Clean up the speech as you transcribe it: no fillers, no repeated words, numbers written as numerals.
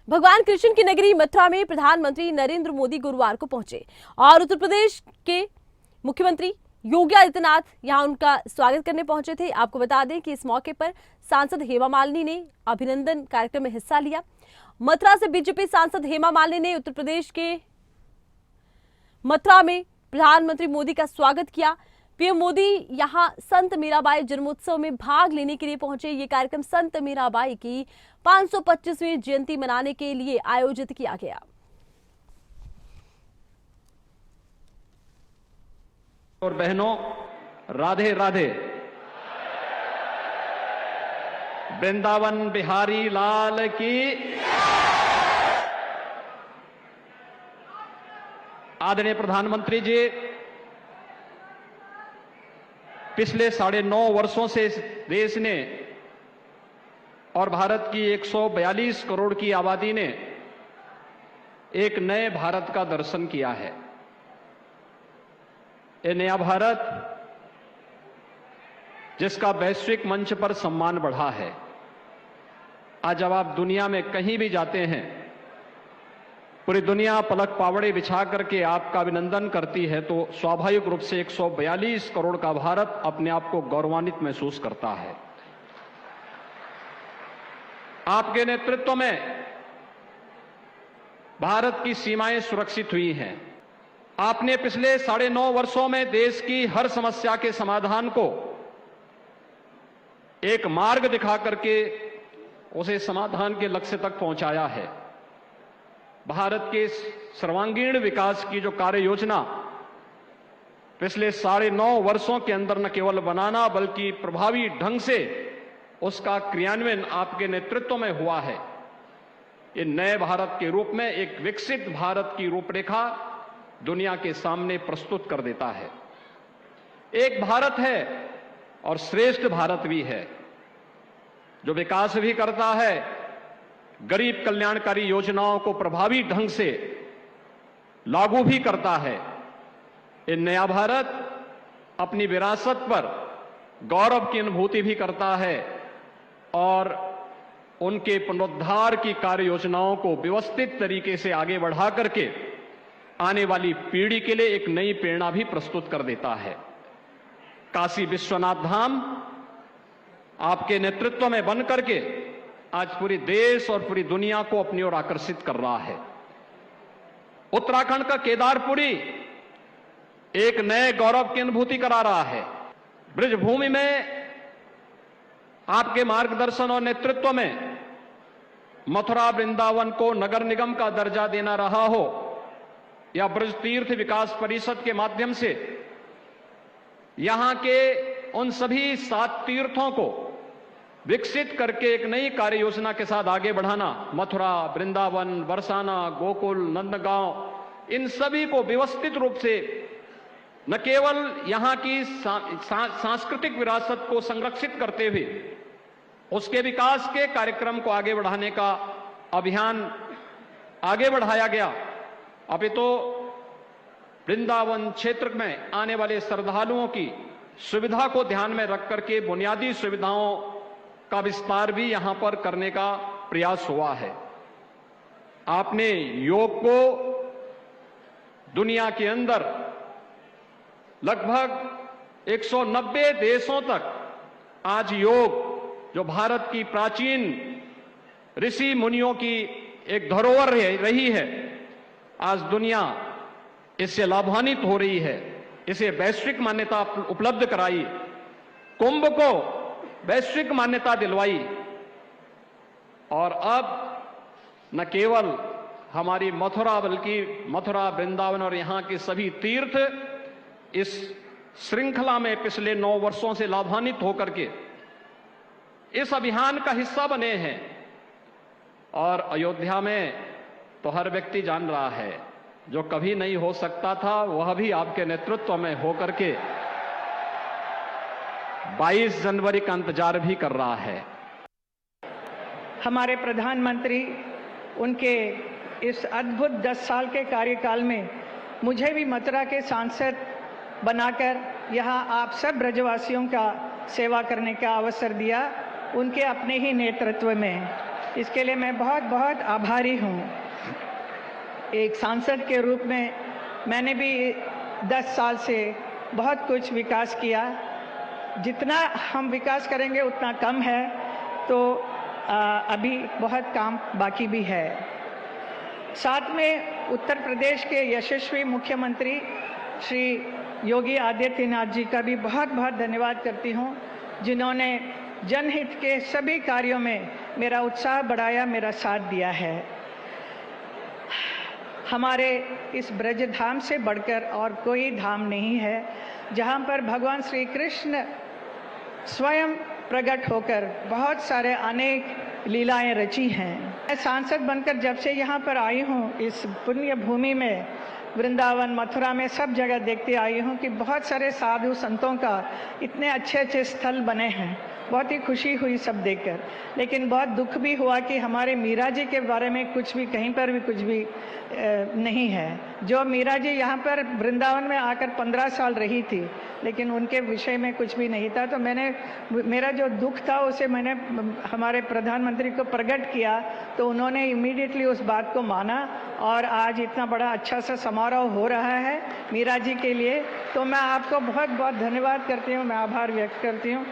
भगवान कृष्ण की नगरी मथुरा में प्रधानमंत्री नरेंद्र मोदी गुरुवार को पहुंचे और उत्तर प्रदेश के मुख्यमंत्री योगी आदित्यनाथ यहां उनका स्वागत करने पहुंचे थे। आपको बता दें कि इस मौके पर सांसद हेमा मालिनी ने अभिनंदन कार्यक्रम में हिस्सा लिया। मथुरा से बीजेपी सांसद हेमा मालिनी ने उत्तर प्रदेश के मथुरा में प्रधानमंत्री मोदी का स्वागत किया। पीएम मोदी यहां संत मीराबाई जन्मोत्सव में भाग लेने के लिए पहुंचे। ये कार्यक्रम संत मीराबाई की 525वीं जयंती मनाने के लिए आयोजित किया गया। और बहनों, राधे राधे। वृंदावन बिहारी लाल की। आदरणीय प्रधानमंत्री जी, पिछले 9.5 वर्षों से इस देश ने और भारत की 142 करोड़ की आबादी ने एक नए भारत का दर्शन किया है। ये नया भारत जिसका वैश्विक मंच पर सम्मान बढ़ा है। आज जब आप दुनिया में कहीं भी जाते हैं, पूरी दुनिया पलक पावड़े बिछा करके आपका अभिनंदन करती है, तो स्वाभाविक रूप से 142 करोड़ का भारत अपने आप को गौरवान्वित महसूस करता है। आपके नेतृत्व में भारत की सीमाएं सुरक्षित हुई हैं। आपने पिछले 9.5 वर्षों में देश की हर समस्या के समाधान को एक मार्ग दिखा करके उसे समाधान के लक्ष्य तक पहुंचाया है। भारत के सर्वांगीण विकास की जो कार्य योजना पिछले 9.5 वर्षों के अंदर न केवल बनाना बल्कि प्रभावी ढंग से उसका क्रियान्वयन आपके नेतृत्व में हुआ है। ये नए भारत के रूप में एक विकसित भारत की रूपरेखा दुनिया के सामने प्रस्तुत कर देता है। एक भारत है और श्रेष्ठ भारत भी है, जो विकास भी करता है, गरीब कल्याणकारी योजनाओं को प्रभावी ढंग से लागू भी करता है। ये नया भारत अपनी विरासत पर गौरव की अनुभूति भी करता है और उनके पुनरुद्धार की कार्य योजनाओं को व्यवस्थित तरीके से आगे बढ़ा करके आने वाली पीढ़ी के लिए एक नई प्रेरणा भी प्रस्तुत कर देता है। काशी विश्वनाथ धाम आपके नेतृत्व में बन करके आज पूरे देश और पूरी दुनिया को अपनी ओर आकर्षित कर रहा है। उत्तराखंड का केदारपुरी एक नए गौरव की अनुभूति करा रहा है। ब्रजभूमि में आपके मार्गदर्शन और नेतृत्व में मथुरा वृंदावन को नगर निगम का दर्जा देना रहा हो या ब्रज तीर्थ विकास परिषद के माध्यम से यहां के उन सभी 7 तीर्थों को विकसित करके एक नई कार्य योजना के साथ आगे बढ़ाना, मथुरा, वृंदावन, बरसाना, गोकुल, नंदगांव, इन सभी को व्यवस्थित रूप से न केवल यहां की सांस्कृतिक विरासत को संरक्षित करते हुए उसके विकास के कार्यक्रम को आगे बढ़ाने का अभियान आगे बढ़ाया गया। अभी तो वृंदावन क्षेत्र में आने वाले श्रद्धालुओं की सुविधा को ध्यान में रख करके बुनियादी सुविधाओं का विस्तार भी यहां पर करने का प्रयास हुआ है। आपने योग को दुनिया के अंदर लगभग 190 देशों तक आज योग, जो भारत की प्राचीन ऋषि मुनियों की एक धरोहर रही है, आज दुनिया इससे लाभान्वित हो रही है। इसे वैश्विक मान्यता उपलब्ध कराई, कुंभ को वैश्विक मान्यता दिलवाई और अब न केवल हमारी मथुरा बल्कि मथुरा, वृंदावन और यहां के सभी तीर्थ इस श्रृंखला में पिछले 9 वर्षों से लाभान्वित होकर के इस अभियान का हिस्सा बने हैं। और अयोध्या में तो हर व्यक्ति जान रहा है, जो कभी नहीं हो सकता था वह भी आपके नेतृत्व में होकर के 22 जनवरी का इंतजार भी कर रहा है। हमारे प्रधानमंत्री उनके इस अद्भुत 10 साल के कार्यकाल में मुझे भी मथुरा के सांसद बनाकर यहाँ आप सब ब्रजवासियों का सेवा करने का अवसर दिया। उनके अपने ही नेतृत्व में इसके लिए मैं बहुत बहुत आभारी हूँ। एक सांसद के रूप में मैंने भी 10 साल से बहुत कुछ विकास किया। जितना हम विकास करेंगे उतना कम है, तो अभी बहुत काम बाकी भी है। साथ में उत्तर प्रदेश के यशस्वी मुख्यमंत्री श्री योगी आदित्यनाथ जी का भी बहुत बहुत धन्यवाद करती हूँ, जिन्होंने जनहित के सभी कार्यों में मेरा उत्साह बढ़ाया, मेरा साथ दिया है। हमारे इस ब्रज धाम से बढ़कर और कोई धाम नहीं है जहाँ पर भगवान श्री कृष्ण स्वयं प्रकट होकर बहुत सारे अनेक लीलाएं रची हैं। मैं सांसद बनकर जब से यहाँ पर आई हूँ, इस पुण्य भूमि में, वृंदावन मथुरा में सब जगह देखते आई हूँ कि बहुत सारे साधु संतों का इतने अच्छे अच्छे स्थल बने हैं। बहुत ही खुशी हुई सब देखकर, लेकिन बहुत दुख भी हुआ कि हमारे मीरा जी के बारे में कुछ भी, कहीं पर भी कुछ भी नहीं है। जो मीरा जी यहाँ पर वृंदावन में आकर 15 साल रही थी, लेकिन उनके विषय में कुछ भी नहीं था। तो मेरा जो दुख था उसे मैंने हमारे प्रधानमंत्री को प्रकट किया, तो उन्होंने इमीडिएटली उस बात को माना और आज इतना बड़ा अच्छा सा समारोह हो रहा है मीरा जी के लिए। तो मैं आपको बहुत बहुत धन्यवाद करती हूँ, मैं आभार व्यक्त करती हूँ।